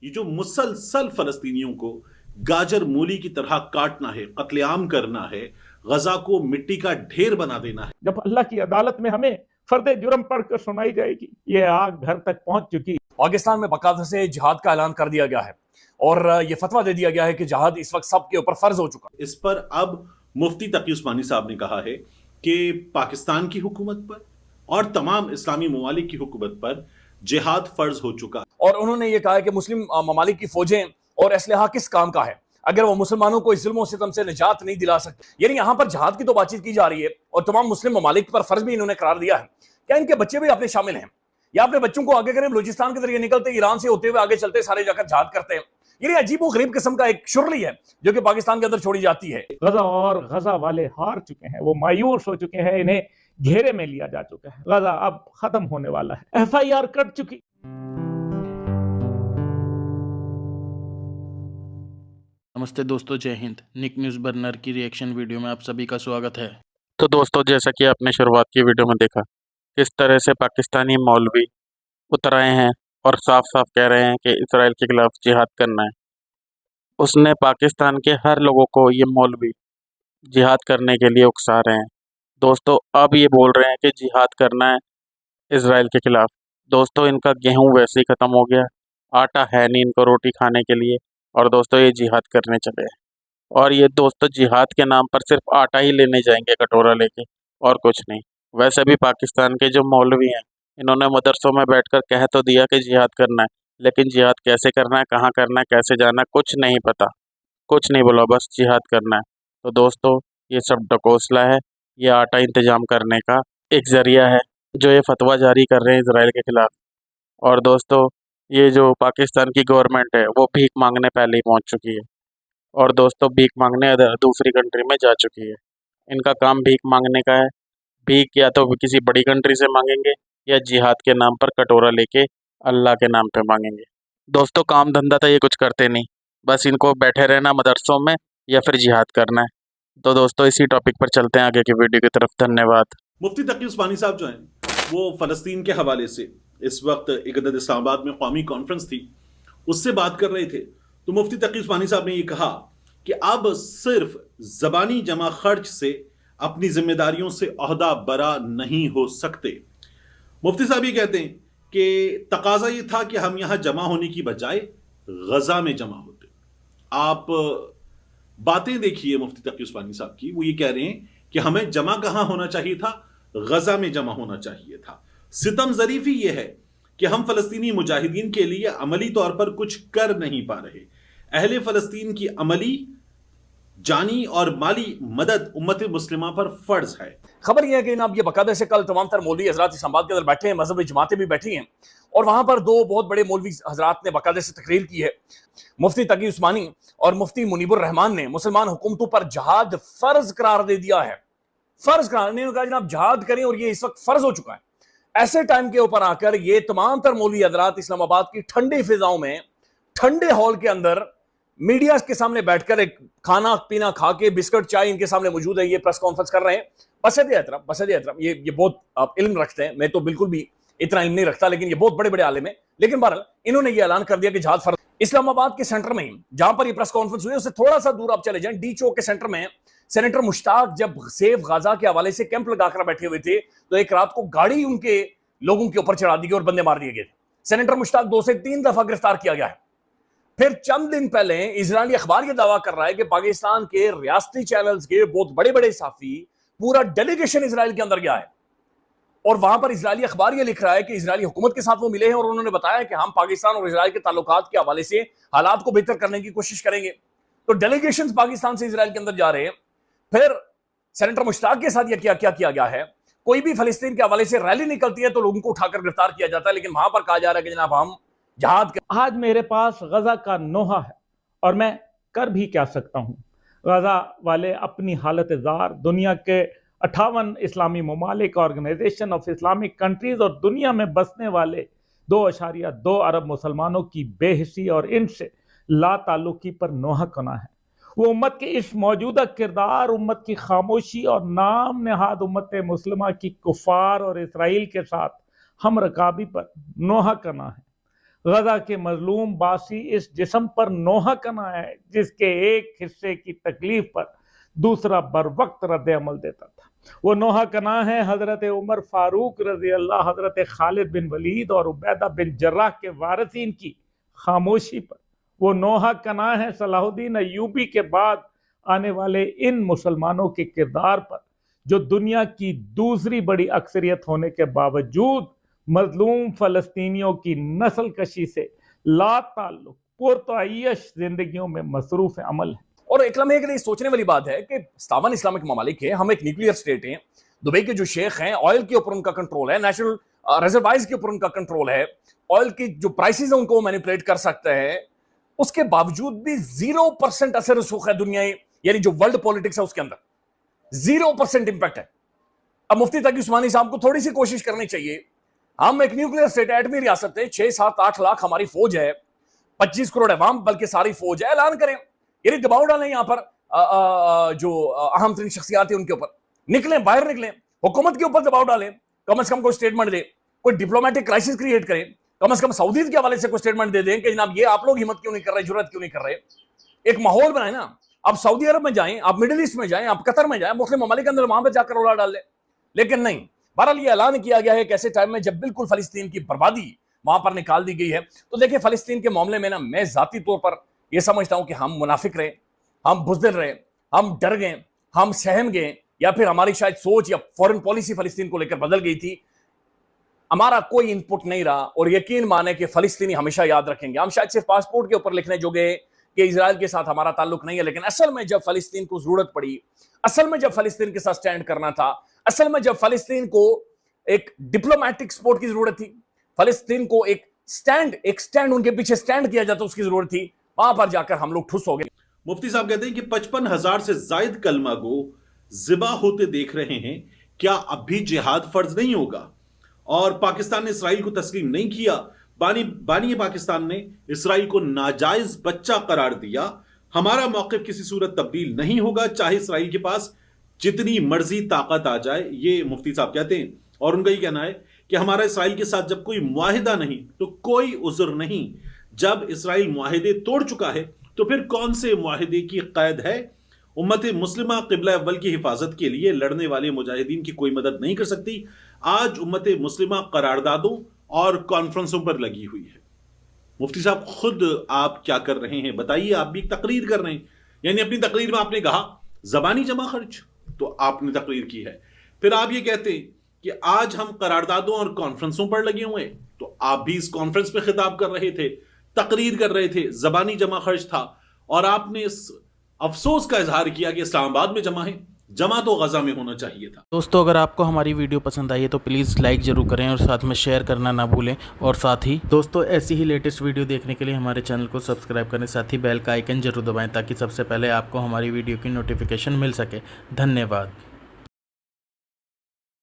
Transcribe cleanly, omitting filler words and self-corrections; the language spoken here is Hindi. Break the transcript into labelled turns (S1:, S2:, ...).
S1: ये जो मुसलसल फलस्तीनियों को गाजर मूली की तरह काटना है, कत्लेआम करना है, गजा को मिट्टी का ढेर बना देना है।
S2: जब अल्लाह की अदालत में हमें फर्दे जुर्म पढ़कर सुनाई जाएगी, ये आग घर तक पहुंच चुकी।
S3: पाकिस्तान में बाकायदा से जिहाद का ऐलान कर दिया गया है और ये फतवा दे दिया गया है कि जिहाद इस वक्त सबके ऊपर फर्ज हो चुका है।
S1: इस पर अब मुफ्ती तकी उस्मानी साहब ने कहा है कि पाकिस्तान की हुकूमत पर और तमाम इस्लामी ममालिक की हुकूमत पर जिहाद फर्ज हो चुका।
S3: और उन्होंने ये कहा है कि मुस्लिम ममालिक की फौजें और असलहा किस काम का है अगर वो मुसलमानों को इस जुल्म सितम से निजात नहीं दिला सकते। यानी यहाँ पर जिहाद की तो बातचीत की जा रही है और तमाम मुस्लिम ममालिक पर फर्ज भी इन्होंने करार दिया है। क्या इनके बच्चे भी अपने शामिल हैं या अपने बच्चों को आगे करें, बलूचिस्तान के जरिए निकलते, ईरान से होते हुए आगे चलते सारे जाकर जिहाद करते हैं। ये अजीब और गरीब किस्म का एक शुरली है जो कि पाकिस्तान के अंदर छोड़ी जाती है।
S2: गजा और गजा वाले हार चुके हैं, वो मायूस हो चुके हैं, इन्हें घेरे में लिया जा चुका है। गजा अब खत्म होने वाला है, FIR कट चुकी।
S4: नमस्ते दोस्तों, जय हिंद। निक न्यूज़ बर्नर की रिएक्शन वीडियो में आप सभी का स्वागत है।
S5: तो दोस्तों, जैसा कि आपने शुरुआत की वीडियो में देखा किस तरह से पाकिस्तानी मौलवी उतर आए हैं और साफ साफ कह रहे हैं कि इसराइल के खिलाफ जिहाद करना है। उसने पाकिस्तान के हर लोगों को ये मौलवी जिहाद करने के लिए उकसा रहे हैं। दोस्तों, अब ये बोल रहे हैं कि जिहाद करना है इसराइल के खिलाफ। दोस्तों, इनका गेहूं वैसे ही ख़त्म हो गया, आटा है नहीं इनको रोटी खाने के लिए, और दोस्तों ये जिहाद करने चले हैं। और ये दोस्तों जिहाद के नाम पर सिर्फ आटा ही लेने जाएंगे कटोरा लेके, और कुछ नहीं। वैसे भी पाकिस्तान के जो मौलवी हैं इन्होंने मदरसों में बैठकर कह तो दिया कि जिहाद करना है, लेकिन जिहाद कैसे करना है, कहाँ करना है, कैसे जाना है, कुछ नहीं पता, कुछ नहीं बोला, बस जिहाद करना है। तो दोस्तों, ये सब ढकोसला है, ये आटा इंतजाम करने का एक ज़रिया है जो ये फतवा जारी कर रहे हैं इसराइल के खिलाफ। और दोस्तों, ये जो पाकिस्तान की गवर्नमेंट है वो भीख मांगने पहले ही पहुंच चुकी है, और दोस्तों भीख मांगने दूसरी कंट्री में जा चुकी है। इनका काम भीख मांगने का है। भीख या तो किसी बड़ी कंट्री से मांगेंगे या जिहाद के नाम पर कटोरा लेके अल्लाह के नाम पे मांगेंगे। दोस्तों, काम धंधा तो ये कुछ करते नहीं, बस इनको बैठे रहना मदरसों में या फिर जिहाद करना है। तो दोस्तों, इसी टॉपिक पर चलते हैं आगे की वीडियो की तरफ। धन्यवाद।
S1: मुफ्ती तकी उस्मानी साहब जो हैं वो फ़लस्तीन के हवाले से इस वक्त इकदद इस्लामाबाद में कौमी कॉन्फ्रेंस थी, उससे बात कर रहे थे। तो मुफ्ती तकी उस्मानी साहब ने ये कहा कि अब सिर्फ ज़बानी जमा खर्च से अपनी जिम्मेदारियों से ओहदा बरा नहीं हो सकते। मुफ्ती साहब ये कहते हैं कि तकाजा ये था कि हम यहां जमा होने की बजाय गजा में जमा होते। आप बातें देखिए मुफ्ती तकी उस्मानी साहब की, वो ये कह रहे हैं कि हमें जमा कहां होना चाहिए था, गजा में जमा होना चाहिए था। सितम ज़रीफ़ी ये है कि हम फ़लस्तीनी मुजाहिदीन के लिए अमली तौर पर कुछ कर नहीं पा रहे। अहले फ़लस्तीन की अमली, जानी और माली मदद उम्मत मुस्लिमा पर फर्ज है।
S3: खबर यह है कि अब ये बाकायदा से कल तमाम तर मौलवी हजरात इस्लामाबाद के अंदर बैठे हैं, मजहबी जमातें भी बैठी हैं, और वहां पर दो बहुत बड़े मौलवी हजरात ने बाकायदा से तकरीर की है। मुफ्ती तकी उस्मानी और मुफ्ती मुनीबुर रहमान ने मुसलमान हुकूमतों पर जहाद फर्ज करार दे दिया है। फर्ज करार ने कहा जनाब जहाद करें और ये इस वक्त फर्ज हो चुका है। ऐसे टाइम के ऊपर आकर ये तमाम तर मौलवी हजरात इस्लामाबाद की ठंडी फिजाओं में, ठंडे हॉल के अंदर मीडिया के सामने बैठकर एक खाना पीना खा के बिस्किट चाय इनके सामने मौजूद है, ये प्रेस कॉन्फ्रेंस कर रहे हैं। बसद एहतराम ये बहुत इल्म रखते हैं, मैं तो बिल्कुल भी इतना इल्म नहीं रखता, लेकिन ये बहुत बड़े बड़े आलिम है। लेकिन बहरहाल इन्होंने ये ऐलान कर दिया कि जिहाद फर्ज। इस्लामाबाद के सेंटर में जहां पर ये प्रेस कॉन्फ्रेंस हुई उससे थोड़ा सा दूर आप चले जाएं, डी चौक के सेंटर में सेनेटर मुश्ताक जब सेफ गाजा के हवाले से कैंप लगाकर बैठे हुए थे तो एक रात को गाड़ी उनके लोगों के ऊपर चढ़ा दी गई और बंदे मार दिए गए। सेनेटर मुश्ताक 2 से 3 दफा गिरफ्तार किया गया है। फिर चंद दिन पहले इजरायली अखबार यह दावा कर रहा है कि पाकिस्तान के रियासती चैनल्स के बहुत बड़े बड़े साफी, पूरा डेलीगेशन इजराइल के अंदर गया है, और वहां पर इजरायली अखबार यह लिख रहा है कि इजरायली हुकूमत के साथ वो मिले हैं और उन्होंने बताया कि हम पाकिस्तान और इजराइल के ताल्लुकात के हवाले से हालात को बेहतर करने की कोशिश करेंगे। तो डेलीगेशन पाकिस्तान से इजराइल के अंदर जा रहे हैं। फिर सेनेटर मुश्ताक के साथ यह क्या किया गया है, कोई भी फलस्तीन के हवाले से रैली निकलती है तो लोगों को उठाकर गिरफ्तार किया जाता है, लेकिन वहां पर कहा जा रहा है कि जनाब हम जिहाद।
S2: आज मेरे पास गजा का नोहा है और मैं कर भी क्या सकता हूँ। गजा वाले अपनी हालत ज़ार दुनिया के 58 इस्लामी ममालिक, ऑर्गेनाइजेशन ऑफ इस्लामिक कंट्रीज और दुनिया में बसने वाले 2.2 अरब मुसलमानों की बेहिसी और इनसे ला ताल्लुकी पर नोहा कना है। वो उम्मत के इस मौजूदा किरदार, उम्मत की खामोशी और नाम नहाद उम्मत मुस्लिमा की कुफार और इसराइल के साथ हम रकाबी पर नोहा कना है। गजा के मजलूम बासी इस जिस्म पर नोहा कना है जिसके एक हिस्से की तकलीफ पर दूसरा बर वक्त रद्द अमल देता था। वो नोहा कना है हजरत उमर फारूक रजी अल्लाह, हजरत खालिद बिन वलीद और उबैदा बिन जर्राह के वारिसीन की खामोशी पर। वो नोहा कना है सलाहुद्दीन अय्यूबी के बाद आने वाले इन मुसलमानों के किरदार पर जो दुनिया की दूसरी बड़ी अक्सरियत होने के बावजूद मजलूम फलस्तीनियों की नस्ल कशी से ला ताल्लुक पुरतयश जिंदगियों में मसरूफ अमल है।
S3: और इकलम के लिए सोचने वाली बात है कि 57 इस्लामिक ममालिक है, हम एक न्यूक्लियर स्टेट हैं, दुबई के जो शेख हैं ऑयल के ऊपर उनका कंट्रोल है, नेशनल रिजर्वायर्स के ऊपर उनका कंट्रोल है, ऑयल की जो प्राइसेस है उनको मैनिपुलेट कर सकते हैं, उसके बावजूद भी 0% असर रसूख है दुनिया, यानी जो वर्ल्ड पॉलिटिक्स है उसके अंदर 0% इंपैक्ट है। अब मुफ्ती तकी उस्मानी साहब को थोड़ी सी कोशिश करनी चाहिए। हम एक न्यूक्लियर स्टेट एटमी रियासत है, 6-7-8 लाख हमारी फौज है, 25 करोड़ अवाम बल्कि सारी फौज है, ऐलान करें, यानी दबाव डालें यहां पर जो अहम तरीन शख्सियात है उनके ऊपर, निकलें, बाहर निकलें, हुकूमत के ऊपर दबाव डालें, कम से कम कोई स्टेटमेंट दे, कोई डिप्लोमेटिक क्राइसिस क्रिएट करें, कम से कम सऊदी के हवाले से कोई स्टेटमेंट दे दें कि जनाब ये आप लोग हिम्मत क्यों नहीं कर रहे, जुर्रत क्यों नहीं कर रहे, एक माहौल बनाए ना। आप सऊदी अरब में जाएं, आप मिडिल ईस्ट में जाएं, आप कतर में जाएं, मुस्लिम ममालिक के अंदर वहां पर जाकर रोला डाल लें, लेकिन नहीं। बहरहाल ये ऐलान किया गया है कि ऐसे टाइम में जब बिल्कुल फलस्तीन की बर्बादी वहां पर निकाल दी गई है। तो देखिए फलस्तीन के मामले में ना मैं जाती तौर पर यह समझता हूं कि हम मुनाफिक रहे, हम बुज़दिल रहे, हम डर गए, हम सहम गए, या फिर हमारी शायद सोच या फॉरेन पॉलिसी फलस्तीन को लेकर बदल गई थी। हमारा कोई इनपुट नहीं रहा, और यकीन माने कि फलस्तीनी हमेशा याद रखेंगे। हम शायद सिर्फ पासपोर्ट के ऊपर लिखने जोगे कि इजराइल के साथ हमारा ताल्लुक नहीं है, लेकिन असल में जब फलस्तीन को जरूरत पड़ी, असल में जब फलस्तीन के साथ स्टैंड करना था, असल में जब फलस्तीन को एक डिप्लोमेटिक सपोर्ट की जरूरत थी, फलस्तीन को एक स्टैंड उनके पीछे स्टैंड किया जाता उसकी जरूरत थी, वहां पर जाकर हम लोग ठुस हो गए।
S1: मुफ्ती साहब कहते हैं कि 55,000 से जायद कलमा गो जिबा होते देख रहे हैं, क्या अब भी जिहाद फर्ज नहीं होगा? और पाकिस्तान ने इसराइल को तस्लीम नहीं किया, बानी पाकिस्तान ने इसराइल को नाजायज बच्चा करार दिया। हमारा मौक़िफ़ किसी सूरत तब्दील नहीं होगा, चाहे इसराइल के पास जितनी मर्जी ताकत आ जाए, ये मुफ्ती साहब कहते हैं। और उनका ही कहना है कि हमारा इसराइल के साथ जब कोई मुआहिदा नहीं तो कोई उज़्र नहीं, जब इसराइल मुआहिदे तोड़ चुका है तो फिर कौन से मुआहिदे की कैद है? उम्मत मुस्लिमा क़िबला अव्वल की हिफाजत के लिए लड़ने वाले मुजाहिदीन की कोई मदद नहीं कर सकती। आज उम्मत मुस्लिमा करारदादों और कॉन्फ्रेंसों पर लगी हुई है। मुफ्ती साहब खुद आप क्या कर रहे हैं बताइए? आप भी तकरीर कर रहे हैं, यानी अपनी तकरीर में आपने कहा ज़बानी जमा खर्च, तो आपने तकरीर की है, फिर आप ये कहते हैं कि आज हम करारदादों और कॉन्फ्रेंसों पर लगे हुए हैं, तो आप भी इस कॉन्फ्रेंस पे खिताब कर रहे थे, तकरीर कर रहे थे, ज़बानी जमा खर्च था, और आपने इस अफसोस का इजहार किया कि इस्लामाबाद में जमा है, जमा तो गजा में होना चाहिए था।
S4: दोस्तों अगर आपको हमारी वीडियो पसंद आई है तो प्लीज़ लाइक ज़रूर करें और साथ में शेयर करना ना भूलें। और साथ ही दोस्तों ऐसी ही लेटेस्ट वीडियो देखने के लिए हमारे चैनल को सब्सक्राइब करें, साथ ही बेल का आइकन जरूर दबाएं ताकि सबसे पहले आपको हमारी वीडियो की नोटिफिकेशन मिल सके। धन्यवाद।